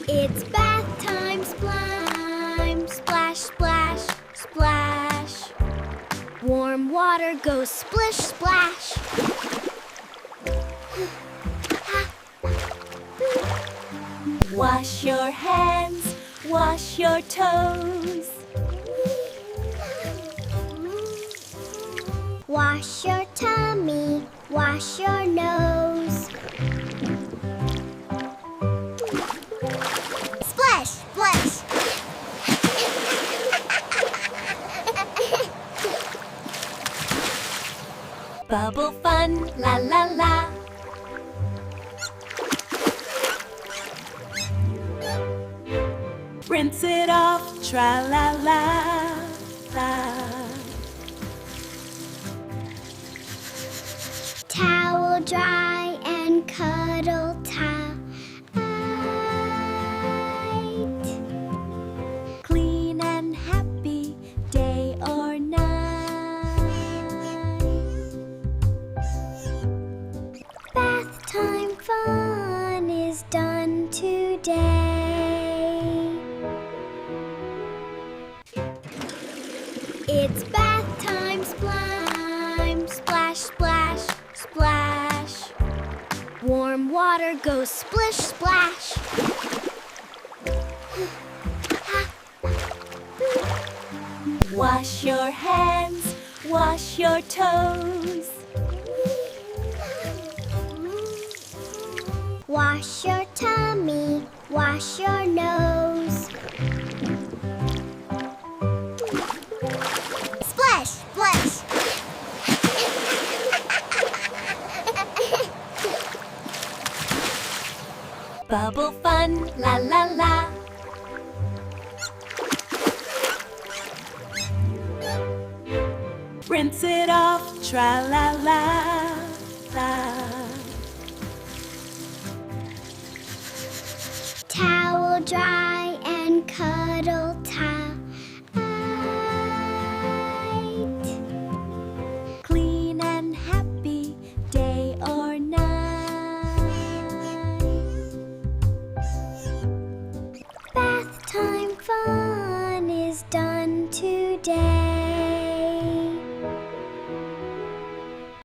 It's bath time, slime. Splash, splash, splash. Warm water goes splish, splash. Wash your hands, wash your toes. Wash your tummy, wash your nose. Splash, splash. Bubble fun, la la la. Rinse it off, tra la la la. Towel dry and cuddle tight. Clean and happy day or night. Bath time fun is done today. It's bath time, slime. Splash, splash, splash. Warm water goes splish, splash. Wash your hands, wash your toes. Wash your tummy, wash your nose. Splash, splash. Bubble fun, la la la. Rinse it off, tra la la la. Towel dry